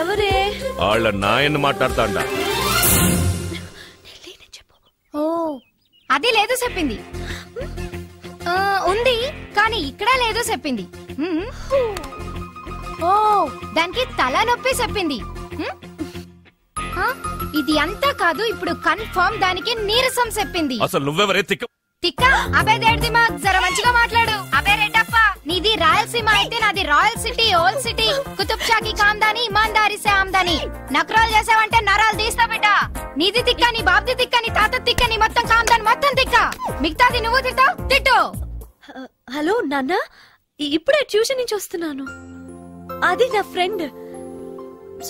ఎవరే? వాళ్ళ నాయన్ని మాట్లాడతాండా. ఓ అది లేదు చెప్పింది. ఉంది కానీ ఇక్కడ లేదు చెప్పింది. ఓ దానికి తల నొప్పి చెప్పింది. ఇది అంతా కాదు, ఇప్పుడు కన్ఫర్మ్ దానికి నీరసం చెప్పింది. అసలు నువ్వెవరే తిక్క? తిక్క అబే దేడిది మాకు జర మంచిగా మాట్లాడు. అబే రెడ్డప్ప, నీది రాయలసీమ అయితే నాది royal city, old city. Qutub Shah కి కామ్దాని, ఇమాందారీ సే ఆమ్దాని. నకరాలు చేసావంటే నరాలు తీస్తా బిడ్డ. నీది తిక్క, నీ బాబ్ది తిక్క, నీ తాత తిక్క, నీ మొత్తం కామ్దాని మొత్తం తిక్క. మిగతాది నువ్వు తిట్టావు, తిట్టు. హలో నాన్న, ఇప్పుడే ట్యూషన్ నుంచి వస్తున్నాను. అది నా ఫ్రెండ్.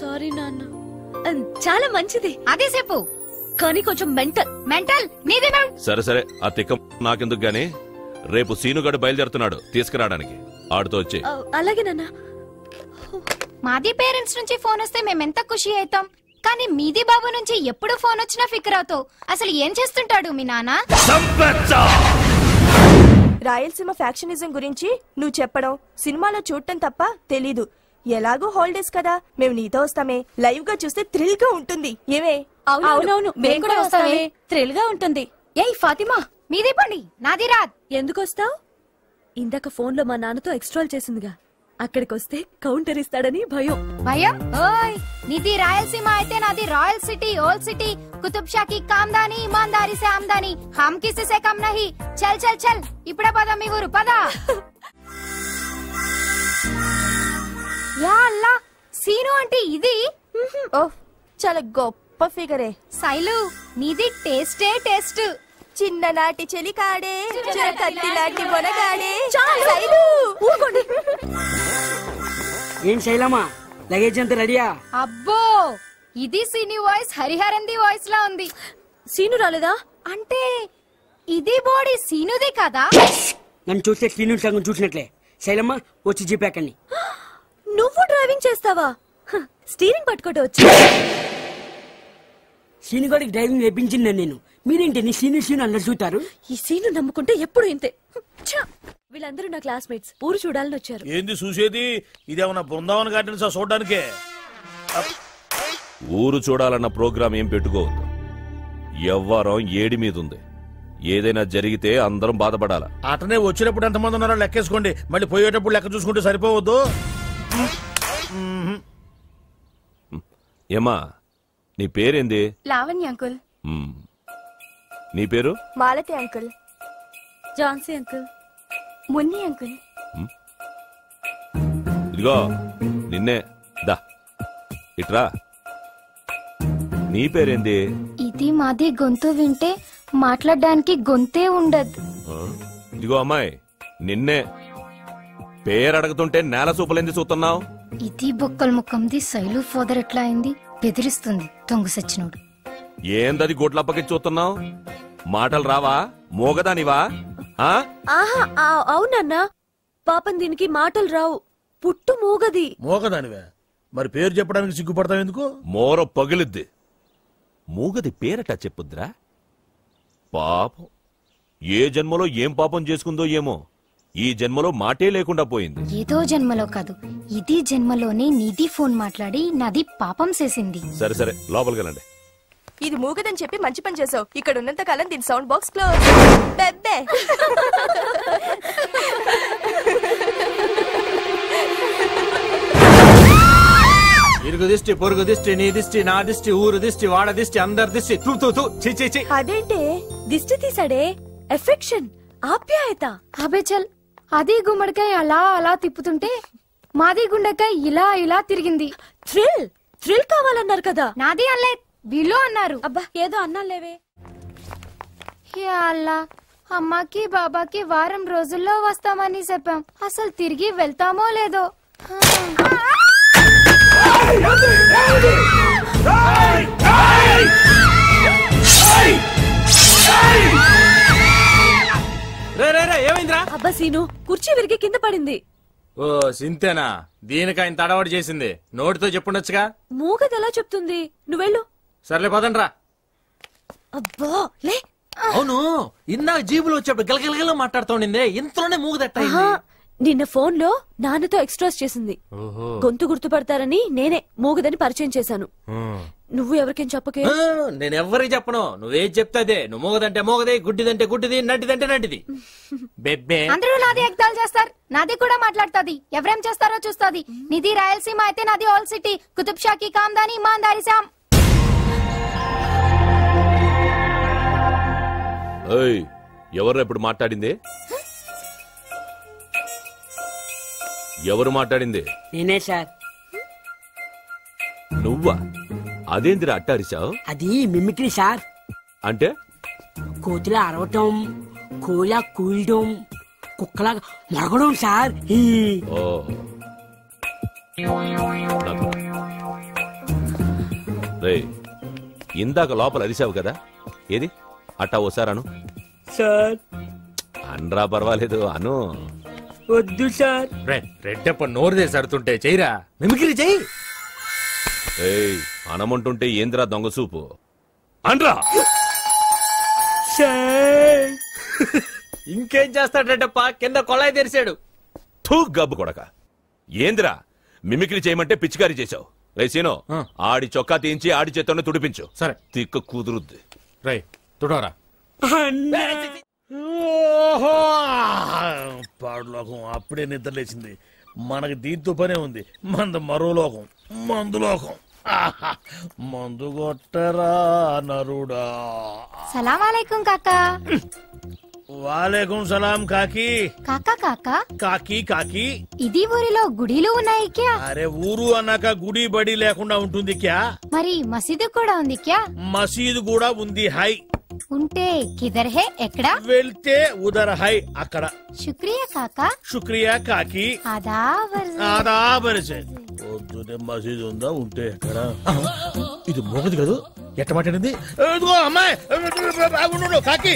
సారీ నాన్న. చాలా మంచిది. అదే చెప్పు. కానీ కొంచెం మెంటల్. నీది సరే సరే, ఆ తిక్క నాకెందుకు గాని, రేపు సీనుగాడు బయలుదేరుతున్నాడు తీసుకురావడానికి. ఆడుతో వచ్చి. అలాగే నాన్న. మాది పేరెంట్స్ నుంచి ఫోన్ వస్తే మేమెంత ఖుషి అవుతాం, కానీ మీది బాబు నుంచి ఎప్పుడు ఫోన్ వచ్చినా ఫిక్ర్ అవుతావు. అసలు ఏం చేస్తుంటాడు మీ నాన్న? రాయలసీమ ఫ్యాక్షనిజం గురించి నువ్వు చెప్పడం, సినిమాలో చూడటం తప్ప తెలీదు. ఎలాగో హాలిడేస్ కదా, మేము నీతో వస్తామే. లైవ్ గా చూస్తే థ్రిల్ గా ఉంటుంది. ఏమే? అవునవును, మేము కూడా వస్తామే. థ్రిల్ గా ఉంటుంది. ఏయ్ ఫాతిమా, మీది పండి నాది రాద్. ఎందుకు వస్తావు? ఇందాక ఫోన్ లో మా నాన్నతో ఎక్స్ట్రాల్ చేసిందిగా, అక్కడికి వస్తే కౌంటర్ ఇస్తాడని భయం. భయం? ఓయ్ నీది రాయలసీమ అయితే నాది royal city, old city. Qutub Shah కి కామ్దాని, ఇమాందారీ సే ఆమ్దాని. హమ్ కిసి సే కమ్ నహీ. చల్ చల్ చల్, ఇప్పుడే పద మీ ఊరు పద. యా అల్లా, సీను అంటే ఇది. ఓహ్ చాలా గొప్ప ఫిగరే. సైలు, నీది టేస్టే టేస్ట్. చిన్ననాటి చెలికాడే, కత్తిలాంటి బొనగాడే. ఏం శైలమా, లగేజ్ అంతా రెడీయా? అబ్బో, ఇది సీని వాయిస్ హరిహరంది వాయిస్ లా ఉంది. సీను రాలేదా? అంటే ఇది బాడీ సీనుదే కదా? నన్ను చూస్తే సీను సగం చూసినట్లే. శైలమ్మ వచ్చి జీపాకండి. నువ్వు డ్రైవింగ్ చేస్తావా? స్టీరింగ్ పట్టుకోవటం వచ్చి. సీనుగాడికి డ్రైవింగ్ నేర్పించింది నేను. మీరేంటి నీ సీను అన్న చూతారు? ఈ సీను నమ్ముకుంటే ఎప్పుడు ఇంతే. వీళ్ళందరూ నా క్లాస్మేట్స్. ఊరు చూడాలని వచ్చారు. ఏంది చూసేది? ఇదేమన్నా బృందావన్ గార్డెన్స్ చూడడానికే? ఊరు చూడాలన్న ప్రోగ్రాం ఏం పెట్టుకోవద్దు. ఎవ్వరం ఏడి మీద ఉంది. ఏదైనా జరిగితే అందరం బాధపడాల. అతనే వచ్చినప్పుడు ఎంతమంది ఉన్నారో లెక్కేసుకోండి. మళ్ళీ పోయేటప్పుడు లెక్క చూసుకుంటే సరిపోవద్దు. ఏమా, నీ పేరేంది? లావణ్య అంకుల్. నీ పేరు? Malathi uncle. Jhansi uncle. Munni uncle. ఇదిగో నిన్నే. దా ఇట్రా. నీ పేరేంది? ఇది మాది గొంతు వింటే మాట్లాడడానికి గొంతే ఉండదు. ఇదిగో అమ్మాయి, నిన్నే. పేరు అడుగుతుంటే నేల సూపలేంది చూస్తున్నావు? ఇది బొక్కల ముఖంది. శైలు ఫాదర్ ఎట్లా అయింది? బెదిరిస్తుంది దొంగ సచ్చినోడు. ఏందది గొడ్లప్పకి చూస్తున్నావు? మాటలు రావా? మోగదానివా? అవునన్నా, పాపం దీనికి మాటలు రావు. పుట్టు మూగది. మోగదానివే? మరి పేరు చెప్పడానికి సిగ్గుపడతావు ఎందుకు? మోర పగిలిద్ది. మూగది పేరట చెప్పుద్రా. పాపం, ఏ జన్మలో ఏం పాపం చేసుకుందో ఏమో, ఈ జన్మలో మాటే లేకుండా పోయింది. ఏదో జన్మలో కాదు, ఇది జన్మలోనే నీది ఫోన్ మాట్లాడి నాది పాపం చేసింది. సరే సరే, లోపలికి వెళ్ళండి. ఇది మూగదని చెప్పి మంచి పని చేసావు. ఇక్కడ ఉన్నంత కాలం దీని సౌండ్ బాక్స్ క్లోజ్. బెబ్బే. ఇరుగు దిష్టి, పొరుగు దిష్టి, నీ దిష్టి, నా దిష్టి, ఊరు దిష్టి, వాడ దిష్టి, అందరి దిష్టి. అదేంటే దిష్టి తీసాడే? ఎఫెక్షన్, ఆప్యాయత. అబే చల్, అది గుమ్మడికాయ అలా అలా తిప్పుతుంటే మాది గుండెకాయ ఇలా ఇలా తిరిగింది. థ్రిల్ కావాలన్నారు కదా? నాది అల్లే, వీళ్ళు అన్నారు. అబ్బా ఏదో అన్నాలేవే. అల్లా, అమ్మకి బాబాకి వారం రోజుల్లో వస్తామని చెప్పాం. అసలు తిరిగి వెళ్తామో లేదో. ఏమైందిరా? అబ్బా సీను, కుర్చీ విరిగి కింద పడింది. ఓ సింతేనా? దీనికి ఆయన తడవాడు చేసింది. నోటితో చెప్పుండొచ్చుగా. మూగది ఎలా చెప్తుంది? నువ్వెళ్ళు. సర్లే పదండ్రా. అబ్బా లే. అవును ఇందాక జీబులో వచ్చేప్పుడు గలగలగల మాట్లాడుతోండిందే ఇంతలోనే మూగదట్ట నిన్న ఫోన్ లో నాన్నతో ఎక్స్ట్రాస్ చేసింది. గొంతు గుర్తుపడతారని నేనే మూగదని పరిచయం చేశాను. నువ్వు ఎవరికేం చెప్పకే. నేను ఎవరికి చెప్పను, నువ్వేం చెప్తాదే. నువ్వు మూగదంటే మూగది, గుడ్డిదంటే గుడ్డిది, నడ్డిదంటే నడ్డిది. బెబ్బే అందరూ నాది ఎగ్దాలు చేస్తారు, నాది కూడా మాట్లాడుతుంది. ఎవరేం చేస్తారో చూస్తుంది. నిధి రాయలసీమ అయితే నాది ఆల్ సిటీ. కుతుబ్ షాకి కామ్దాని ఇమాందారి శామ్. ఎవరు ఇప్పుడు మాట్లాడింది? ఎవరు మాట్లాడింది? నేనే సార్. నువ్వా? అదేందిరా అట్టారిసావు? అది మిమిక్రీ సార్. అంటే కోతిలా అరవటం, కోలా కూయడం, కుక్కలా మరగడం సార్. ఓ రేయ్, ఇందాక లోపల అరిసావు కదా, ఏది అట్టా ఓసారను సార్. అనరా, పర్వాలేదు అను. వద్దు సార్. రెడ్డప్ప నోరు చేసి అడుతుంటే చెయ్యరా, మిమిక్రీ చెయ్యి. ఏయ్, అనమంటుంటే ఏంద్రా దొంగ సూపు? అనరా. ఇంకేం చేస్తాడు రెడ్డప్ప, కింద కొళాయి తెరిచాడు. థూ గబ్బు కొడక, ఏందిరా మిమిక్రీ చేయమంటే పిచ్చికారీ చేశావు. రేసీనో, ఆడి చొక్కా తీయించి ఆడి చేత్తోనే తుడిపించు. సరే. తిక్క కుదురుద్ది. రై తుడవరా. పాడులోకం అప్పుడే నిద్ర లేచింది. మనకి దీంతో పనే ఉంది. మందు మరో లోకం, మందు లోకం. మందు కొట్టరా నరుడా. సలాం అలైకుం కాకా. వాలేకుం సలాం కాకి. కాకా కాకా కాకి కాకి. ఇది ఊరిలో గుడిలు ఉన్నాయి క్యా? అరే ఊరు అన్నాక గుడి బడి లేకుండా ఉంటుంది క్యా? మరి మసీదు కూడా ఉంది క్యా? మసీదు కూడా ఉంది. హై ఉంటే కిదర్ హే, ఎక్కడా? వెళ్తే ఉదర్ హై, అక్కడ. శుక్రియా కాకా. శుక్రియా కాకి. ఆదాబర్. పొద్దునే మసీదు ఉందా, ఉంటే ఎక్కడ? ఇది మోగదు కాదు, ఎట్ట మాట్లాడింది? అమ్మాయి కాకి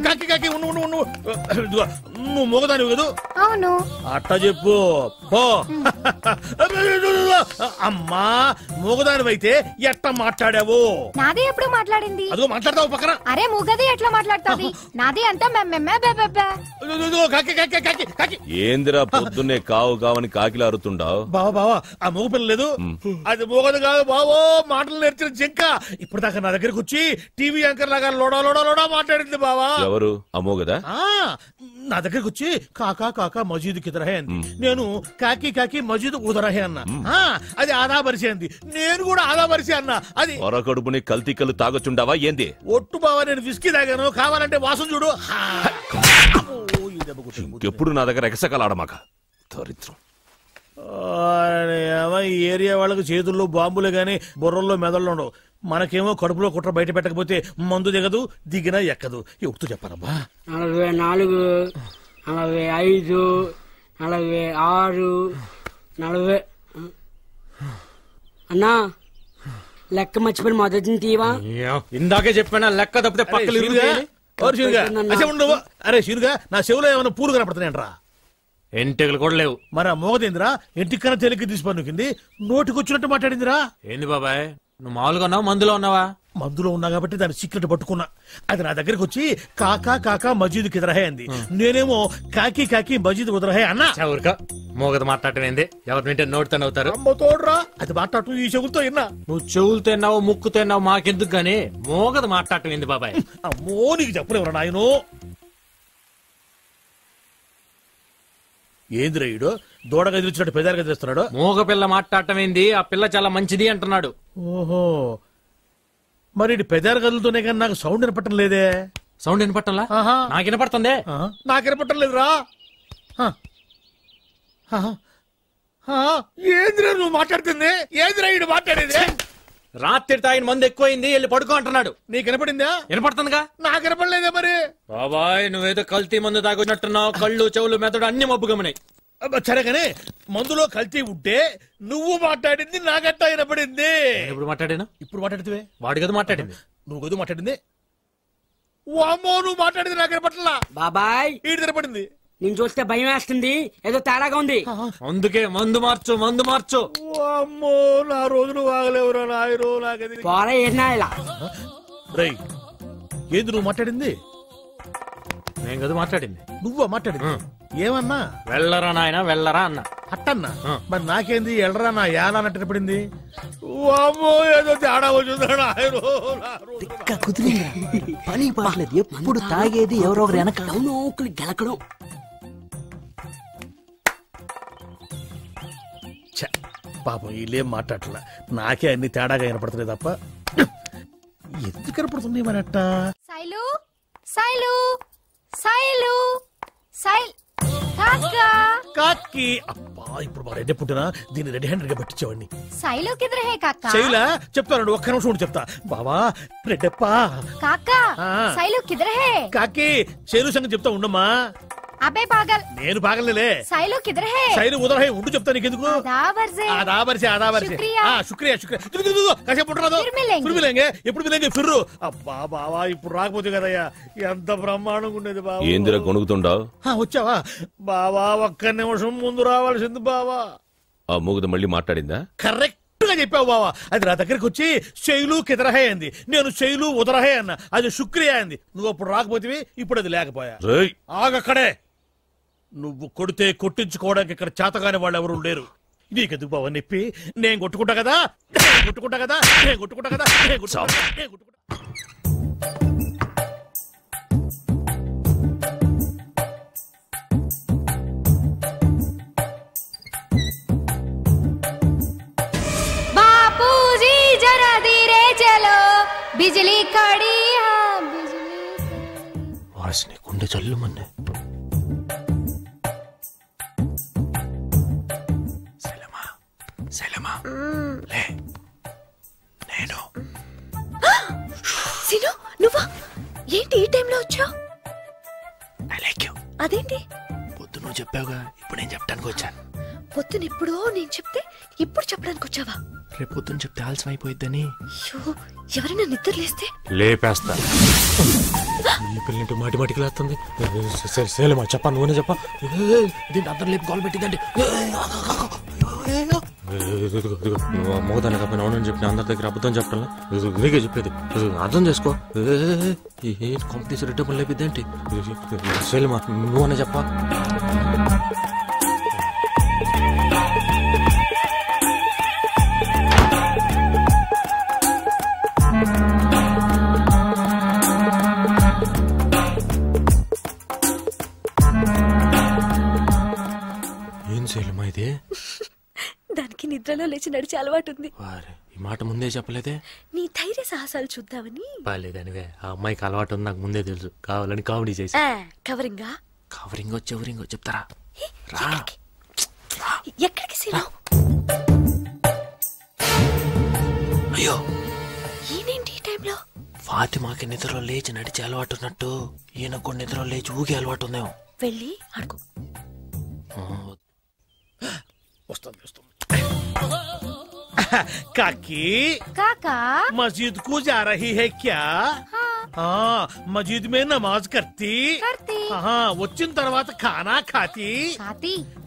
కాకి కాకి నువ్వు మోగదానివి కదూ? అవును. అట్ట చెప్పు పో. అమ్మా మోగదానివైతే ఎట్ట మాట్లాడావు? నాది ఎప్పుడు మాట్లాడింది? అదిగో మాట్లాడతావు పక్కన. అరే మూగది ఎట్లా మాట్లాడుతుంది? నాది అంతా కాకి కాకి కాకి కాకి. ఏందిరా పొద్దున్నే కావు కావని కాకిలా అరుతుండావు? బావా బావా, ఆ మూగ పిల్ల లేదు, అది మూగదు కాదు బావో, మాటలు నేర్చిన జింక. ఇప్పుడు దాకా నా దగ్గరకు వచ్చి టీవీ యాంకర్ లాగా లోడా లోడా లోడా మాట్లాడింది బావా. ఎవరు అమ్మోగదా? నా దగ్గరకు వచ్చి కాకా కాకా మజీదు కిదరహే అంది. నేను కాకి కాకి మజీదు ఉదరహే అన్నా. అది ఆదా పరిచే అంది. నేను కూడా ఆదా పరిచే అన్నా. అది కడుపుని కల్తీ కళ్ళు తాగొచ్చుండావా ఏంది? ఒట్టు బావా, నేను విస్కీ తాగాను, కావాలంటే వాసన చూడు. ఎప్పుడు నా దగ్గర ఎగసకలాడమాక, దరిద్రం. ఏరియా వాళ్ళకి చేతుల్లో బాంబులే గాని బుర్రల్లో మెదళ్ళు ఉండవు. మనకేమో కడుపులో కుట్ర బయట పెట్టకపోతే మందు దిగదు, దిగినా ఎక్కదు. ఎప్పుడు చెప్పారమ్మా? 44, 45, 46, 40. అన్నా లెక్క మర్చిపోయిన మొదటి తీవా. ఇందాకే చెప్పానా లెక్క తప్పితే పక్కలు. అరే శీనుగా, నా చెవులో ఏమైనా పూలు కనపడుతున్నాయంట్రా? ఎంటికలు కూడా లేవు. మరి ఆ మోగదేందిరా ఎంటికన్నా తేలిక తీసి పన్నుకింది, నోటికి వచ్చినట్టు మాట్లాడిందిరా. ఏంది బాబాయ్, నువ్వు మామూలుగా ఉన్నావు, మందులో ఉన్నావా? మందులో ఉన్నా కాబట్టి దాని సీక్రెట్ పట్టుకున్నా. అది నా దగ్గరకు వచ్చి కాకా కాకా మజీదు కిదరహే అంది. నేనేమో కాకి కాకి మజీదు ఉదరహే అన్నా. ఊరిక మోగదు మాట్లాడటం ఏంది? ఎవరు వింటే నోటితో అవుతారు. అమ్మ తోడ్రా, అది మాట్లాడటం ఈ చెవులతో విన్నా. నువ్వు చెవులతో విన్నావు, ముక్కుతో విన్నావు, మాకెందుకు గానీ మోగదు మాట్లాడటం ఏంది బాబాయ్? అమ్మో నీకు చెప్పలేవరా నాయను. ఏంది రైడు దూడగా ఎదిరిచ్చినట్టు పెదారుగా ఎదిరిస్తున్నాడు? మోగ పిల్ల మాట్లాడటం ఏంది? ఆ పిల్ల చాలా మంచిది అంటున్నాడు. ఓహో, మరి పెదారు గదులతోనే కానీ నాకు సౌండ్ వినపట్టం లేదే. సౌండ్ వినపట్టంలా? నాకు వినపడుతుంది. నాకు వినపట్టం లేదురా. ఏందిరా నువ్వు మాట్లాడుతుంది? ఏందిరా ఈడు మాట్లాడేది? రాత్రి తాగిన మందు ఎక్కువైంది, వెళ్ళి పడుకో అంటున్నాడు. నీకు వినపడిందా? వినపడుతుందిగా. నాకు వినపడలేదే. మరి బాబాయ్ నువ్వేదో కల్తీ మందు తాగొచ్చినట్టున్నావు. కళ్ళు చెవులు మెదడు అన్ని మబ్బు గమనాయి. సరే కానీ మందులో కల్తీ ఉంటే నువ్వు మాట్లాడింది నాగట్టా వినపడింది. ఇప్పుడు మాట్లాడాను. ఇప్పుడు మాట్లాడితే వాడి గదు మాట్లాడింది. నువ్వు గదు మాట్లాడింది. అమ్మో నువ్వు మాట్లాడింది నాకు వినపట్లా. బాబాయ్ ఈడు వినపడింది. నేను చూస్తే భయం వేస్తుంది, ఏదో తేడాగా ఉంది. అందుకే మందు మార్చు, మందు మార్చు. అమ్మో నా రోజులు వాగలేవురా నాయరు. నాకది పోరా ఏనా ఇలా రై ఏంది నువ్వు మాట్లాడింది? నేను కదా మాట్లాడింది. నువ్వా మాట్లాడింది? ఏమన్నా? వెళ్ళరా నాయన వెళ్ళరా అన్న. అట్టన్నా? మరి నాకేంది ఎల్లరా నా యాలా అన్నట్టు పడింది. ఏదో తేడా వచ్చిందా? పని పర్లేదు, ఎప్పుడు తాగేది ఎవరో ఒకరు వెనక గెలకడం. పాపం వీళ్ళేం మాట్లాడట్లా, నాకే అన్ని తేడాగా వినపడుతున్నాయి తప్ప ఎందుకు కనపడుతుంది మనట్ట. సైలు సైలు సైలు సైల్ కాకి అబ్బా, ఇప్పుడు మా రెడ్డి పుట్టినా దీన్ని రెడీ హ్యాండెడ్ గా పట్టించేవాడిని. సైలు కిధర్ హై కాకా? శైలా చెప్తాను, ఒక్క నిమిషం ఉండి చెప్తా. బావా రెడ్డప్ప కాకా సైలు కిధర్ హై? కాకి శైలు సంగతి చెప్తా ఉండమ్మా. అబే పాగల్, నేను పాగలే. సైలు కిధర్ హై? శైలు ఉదర్ హై ఉండు చెప్తా నీకెందుకు. ఎప్పుడు మిలేంగే ఫిర్రు. అబ్బా బావా ఇప్పుడు రాకపోతే కదయ్యా ఎంత బ్రహ్మాండంగా ఉండేది బావా. ఏందిరా గొణుగుతుండావు? వచ్చావా బావా? ఒక్క నిమిషం ముందు రావాల్సింది బావా. ఆ మూగద మళ్ళీ మాట్లాడిందా? కరెక్ట్ గా చెప్పావు బావా. అది నా దగ్గరికి వచ్చి శైలు కిదరహే అంది, నేను శైలు ఉదరహే అన్న, అది శుక్రియ అంది. నువ్వు అప్పుడు రాకపోతే ఇప్పుడు అది లేకపోయా. ఆగక్కడే, నువ్వు కొడితే కొట్టించుకోవడానికి ఇక్కడ చేతగాని వాళ్ళు ఎవరు లేరు. నీకెందుకు బావ నొప్పి? నేను కొట్టుకుంటా కదా, నేను కొట్టుకుంటా కదా, నేను కొట్టుకుంటా కదా, నేను కొట్టుకుంటా. బాపూజీ జరా ధీరే చలో, బిజిలీ కడి వాసని గుండె చల్లుమన్నే. సీను నువ్వా? ఏంటి ఈ టైంలో వచ్చావు? అదేంటి? పొద్దు నువ్వు చెప్పావుగా, ఇప్పుడు నేను చెప్పడానికి వచ్చాను. పొద్దున ఎప్పుడో నేను చెప్తే ఇప్పుడు చెప్పడానికి వచ్చావా? రేపు పొద్దున చెప్తే ఆలస్యం అయిపోయిద్దని. ఎవరైనా నిద్ర లేస్తే లేపేస్తా. పిల్లంటే మాటి మాటికి లేస్తుంది. సేలమా చెప్పా, నువ్వునే చెప్పా. దీంట్లో అందరూ లేపు కాల్ పెట్టిందండి. మోదాన్ని కాబట్టి అవునని చెప్పిన అందరి దగ్గర అబద్ధం చెప్పడం నీకే చెప్పేది, అర్థం చేసుకో. Competition return లేపిద్దేంటి? సేలమా నువ్వనే చెప్పా. ఏం సేలమా ఇది? దానికి నిద్రలో లేచి నడిచే అలవాటు ఉంది. ఈ మాట ముందే చెప్పలేదే? నీ ధైర్య సాహసాలు చూద్దామని. బాలేదనివే, ఆ అమ్మాయికి అలవాటు ఉంది నాకు ముందే తెలుసు, కావాలని కామెడీ చేసి. కవరింగా కవరింగో చెవరింగో చెప్తారా? ఎక్కడికి సీను? అయ్యో ఈయనేంటి ఈ టైంలో? ఫాతిమాకి నిద్రలో లేచి నడిచే అలవాటు ఉన్నట్టు ఈయన కూడా నిద్రలో లేచి ఊగే అలవాటు ఉందేమో. వెళ్ళి అడుగు. వస్తుంది వస్తుంది. काकी काका मस्जिद को जा रही है क्या? हाँ मस्जिद में नमाज करती हाँ వచ్చిన తర్వాత खाना खाती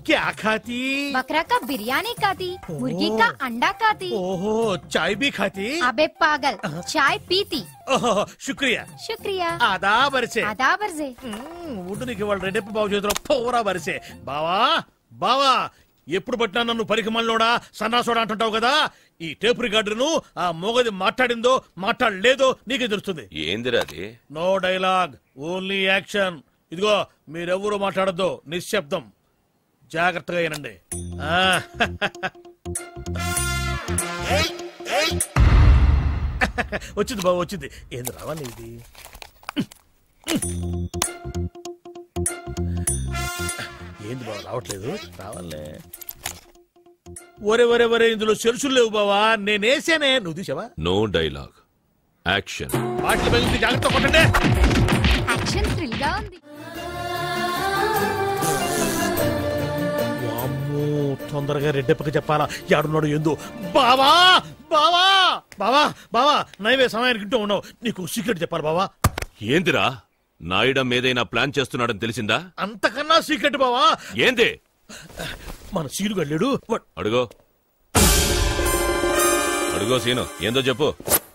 क्या खाती? बकरा का बिरयानी खाती, मुर्गी का अंडा खाती। ओहो चाय भी खाती? अबे पागल, चाय पीती। शुक्रिया शुक्रिया। आदाब अरसे आदाब अरसे। ఊరికి వాళ్ళు రెడ్డప్ప బాబు చేతిలో పోరా వరిసే. బావా బావా ఎప్పుడు పట్టినా నన్ను పరికమల్లోడా సన్నాసోడా అంటుంటావు కదా. ఈ టేప్ రికార్డును ఆ మోగది మాట్లాడిందో మాట్లాడలేదో నీకే తెలుస్తుంది. ఏందిరా అది? No dialogue, only action. ఇదిగో మీరెవరూ మాట్లాడద్దు, నిశ్శబ్దం. జాగ్రత్తగా వినండి. వచ్చింది బాబు వచ్చింది. ఏంది రావాలి ఇది? ఏంది బాబు రావట్లేదు? రావాలే. ఒరే ఒరే ఒరే ఇందులో సెల్సులు లేవు బావా, నేనేసానే. నువ్వు తీసావా? No dialogue, action. వాటిలో వెళ్ళి జాగ్రత్త కొట్టండి. యాక్షన్ థ్రిల్ గా ఉంది. వామ్మో, తొందరగా రెడ్డప్పకి చెప్పాలా యాడున్నాడు ఏందో. బావా బావా బావా బావా నైవే సమయానికి ఇంటూ ఉన్నావు. నీకు సీక్రెట్ చెప్పాలి బావా. ఏందిరా? నాయుడం ఏదైనా ప్లాన్ చేస్తున్నాడని తెలిసిందా? అంతకన్నా సీక్రెట్ బావా. ఏంది? మన సీను గడ్లేడు. అడుగో అడుగో సీను, ఏందో చెప్పు.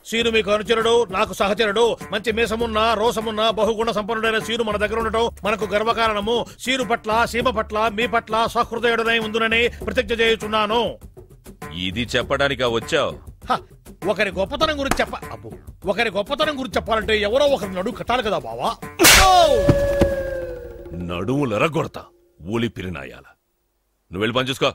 సీను మీకు అనుచరుడు, నాకు సహచరుడు. మంచి మీసమున్న రోసమున్న బహుగుణ సంపన్నుడైన సీను మన దగ్గర ఉండటం మనకు గర్వకారణము. సీను పట్ల, సీమ పట్ల, మీ పట్ల సహృదయుడనై ఉందునని ప్రతిజ్ఞ చేయుచున్నాను. ఇది చెప్పడానికా వచ్చావు? ఒకరి గొప్పతనం గురించి ఒకరి గొప్పతనం గురించి చెప్పాలంటే ఎవరో ఒకరి నడుము కట్టాలి కదా బావా. నడుములెరగొడతా ఊలి పిరినాయాల. నువ్వు వెళ్ళి పని చూసుకో.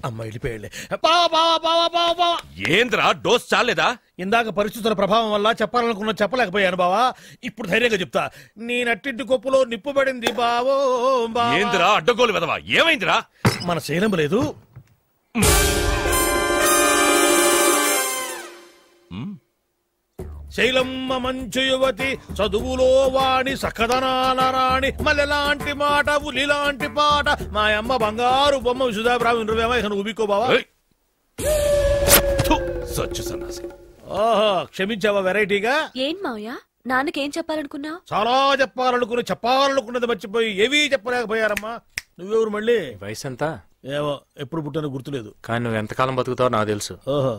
అమ్మ వెళ్ళిపోయాళ్ళే. ఏంద్రా డోస్ చాలేదా? ఇందాక పరిస్థితుల ప్రభావం వల్ల చెప్పాలనుకున్నా చెప్పలేకపోయాను బావా. ఇప్పుడు ధైర్యంగా చెప్తా. నీ నట్టింటి కొప్పులో నిప్పు పడింది బావో. ఏంద్రా అడ్డగోలు వెదవా? ఏమైందిరా? మన శైలం లేదు. శైలమ్మ మంచు యువతి, చదువులో వాణి, సకదనాల రాణి, మల్లెలాంటి మాట, ఉలిలాంటి పాట, మా అమ్మ బంగారు బొమ్మ విసుదాబ్రాహ్మణ్ ఉబికో బావా. సచ్చు సన్నాసి. ఓహో, క్షమించావా వెరైటీగా? ఏం మావయ్య, నాన్నకేం చెప్పాలనుకున్నావు? చాలా చెప్పాలనుకున్నది మర్చిపోయి ఏవీ చెప్పలేకపోయారమ్మా. నువ్వెవరు మళ్ళీ? వయసు ఎంత? ఏమో, ఎప్పుడు పుట్టానో గుర్తులేదు. కానీ నువ్వు ఎంతకాలం బతుకుతావో నాకు తెలుసు. ఓహో,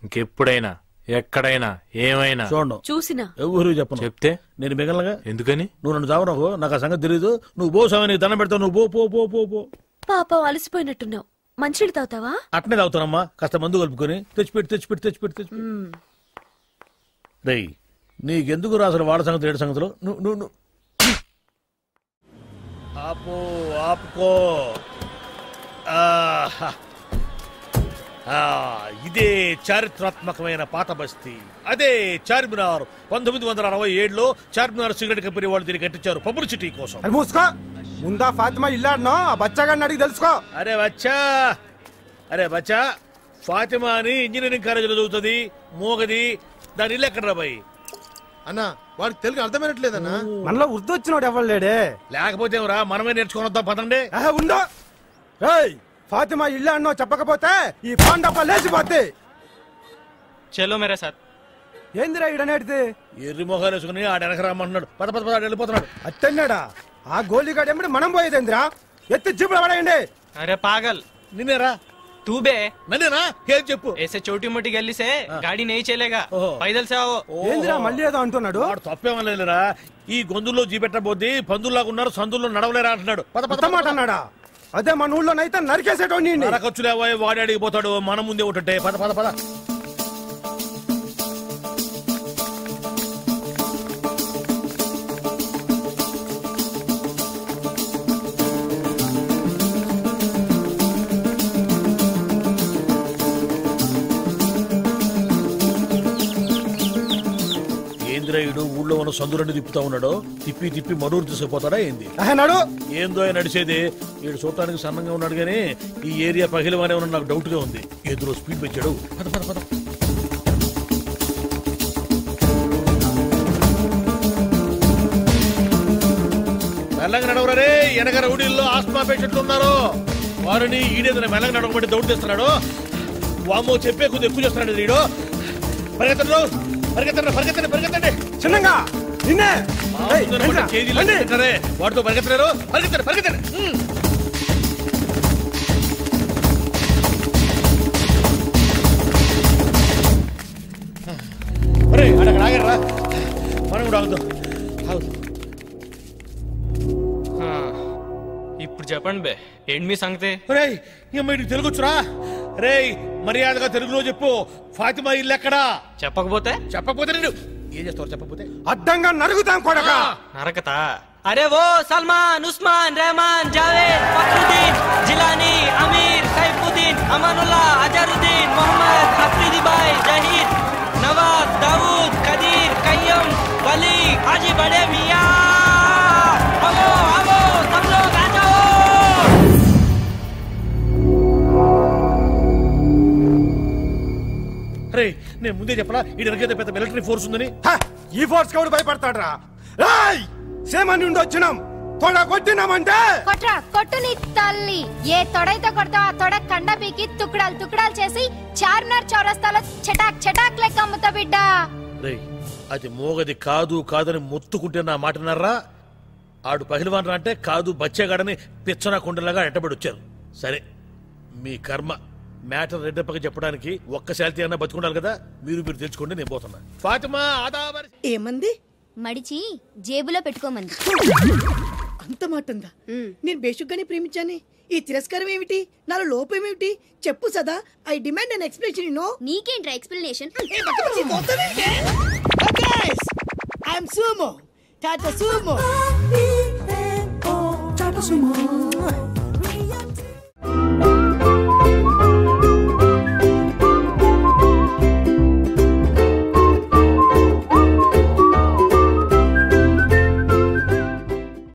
ఇంకెప్పుడైనా ఎక్కడైనా ఏమైనా చూసినా ఎవరు చెప్పను. చెప్తే నేను మిగలగా. ఎందుకని? నువ్వు నన్ను చావనకు, నాకు ఆ సంగతి తెలీదు. నువ్వు బోసావా, నీకు దండం పెడతావు. నువ్వు పో పో పో పో. పాపం అలసిపోయినట్టున్నావు, మంచినీళ్ళు తాగుతావా? అట్నే తాగుతానమ్మా, కాస్త మందు కలుపుకొని. తెచ్చిపెట్టి. రేయ్, నీకెందుకు రాసిన వాళ్ళ సంగతి ఏడు సంగతులు? నువ్వు ఆపుకో. ఇదే చారిత్రాత్మకమైన పాత బస్తీ. అదే చార్మినార్. 1967లో చార్మినార్ సిగరెట్ కంపెనీ వాళ్ళు దీన్ని కట్టించారు పబ్లిసిటీ కోసం. ముందా ఫాతిమా ఇల్లాడనో ఆ బచ్చాగాడిని అడిగి తెలుసుకో. అరే బచ్చా, ఫాతిమా అని ఇంజనీరింగ్ కాలేజీలో చదువుతుంది, మోగది. దాని ఇల్లు ఎక్కడ రాబాయి? అన్నా, వాడికి తెలుగు అర్థమైనట్లేదన్నా. మనలో ఉర్దూ వచ్చినోడు ఎవరు లేడే. లేకపోతే మనమే నేర్చుకుని వద్దాం పదండి. ఉండో. ఫాతిమా ఇల్లు అన్నో చెప్పకపోతే ఈ పాండప్ప లేచిపోద్ది. చలో మేరా సాత్. ఏందిరా ఇడనేటిది? ఎర్రి మొహాలు వేసుకుని ఆడ వెనక రమ్మన్నాడు. పద వెళ్ళిపోతున్నాడు. అత్తన్నాడా? ఆ గోలిగాడు ఎమ్మడి మనం పోయేదేంద్రా? ఎత్తి జీపులు పడేయండి. అరే పాగల్, నిన్నేరా? तू बे నన్నేనా? ఏం చెప్పు. ऐसे छोटी मोटी गली से गाड़ी नहीं चलेगा, पैदल से आओ. ఏందిరా మళ్ళీ ఏదో అంటున్నాడు? వాడు తప్పేమలేదురా. ఈ గొంతుల్లో జీపెట్టబోద్ది, పందుల్లాగా ఉన్నారు, సందుల్లో నడవలేరా అంటున్నాడు. పద మాట అన్నాడా? అదే మన ఊళ్ళోనైతే నరికేసేటోని. ఖర్చులే వాడి అడిగిపోతాడు, మన ముందే ఒకటే. పద. ఏంద్రాయుడు ఊళ్ళో ఉన్న సందులన్నీ తిప్పుతా ఉన్నాడు. తిప్పి మడూరు తీసుకుపోతాడా ఏంది? ఏందో నడిచేది. ఈడు చూడటానికి సన్నంగా ఉన్నాడు గానీ ఈ ఏరియా పగిలివానే ఉన్న నాకు డౌట్ గా ఉంది. ఎదురు స్పీడ్ పెంచాడు. పద. మెల్లగా నడవరే. వెనక రౌడీల్లో ఆస్మా పేషెంట్లు ఉన్నారు. వారిని ఈడేదైనా మెల్లగా నడవబట్టి దౌడు తెస్తున్నాడు. వామో చెప్పే కొద్ది ఎక్కువ చేస్తున్నాడు వీడు. పరిగెత్తండి. చిన్నగా నిన్నే వాటితో పరిగెత్తలేరు. పరిగెత్తండి. అక్కడ ఆగరా, మనం కూడా ఆగుతాం. ఇప్పుడు చెప్పండి బే, ఏంటి మీ సంగతి? రేయ్, తెలుగు వచ్చురా? రేయ్, మర్యాదగా తెలుగులో చెప్పు. ఫాతిమా ఇల్లు ఎక్కడా? చెప్పకపోతే నేను ఏం చేస్తావు? చెప్పకపోతే అడ్డంగా నరుగుతాం కొడక. నరకతా? अरे वो सलमान, उस्मान, रहमान, जावेद, फखरुद्दीन, जिलानी, अमीर, सैफुद्दीन, अमानुल्लाह, अजरुद्दीन, मोहम्मद, अफरीदी भाई, जहीद, नवाब, दाऊद, कदीर, कय्यम, वली, हाजी बड़े मियां, आओ सब लोग आ जाओ. అరే, నేను ముందే చెప్పలా ఈ వెనకేదో పెద్ద మిలిటరీ ఫోర్స్ ఉందని. ఈ ఫోర్స్ కూడా భయపడతాడ్రా? సేమని వచ్చినాం, తొడ కొట్టినామంటే కొట్టు నీ తల్లి. ఏ తొడైతే కొడతావు ఆ తొడ కండ పీకి తుక్కడాలు చేసి చార్మినార్ చౌరస్తాలో చటాక్ లెక్క అమ్ముతా బిడ్డ. రేయ్, అది మోగది కాదని మొత్తుకుంటే నా మాటన్నారా? ఆడు పహిల్వాన్ అంటే కాదు బచ్చేగాడని పిచ్చన కుండలాగా ఎట్టబడి వచ్చారు. సరే, మీ కర్మ మ్యాటర్ రెడ్డప్పకి చెప్పడానికి ఒక్క శాలిటీ అన్నా బతుకుండాలి కదా. మీరు తెచ్చుకోండి, నేను పోతున్నా. ఫాతిమా ఆదాబర్ ఏమంది? మడిచి జేబులో పెట్టుకోమంది. అంత మాట ఉందా? నేను బేషుగ్గానే ప్రేమించానే. ఈ తిరస్కారం ఏమిటి? నాలో లోపం ఏమిటి? చెప్పు Sada. I demand an explanation. No, నీకేంట్రా explanation? I'm Sumo, Tata Sumo.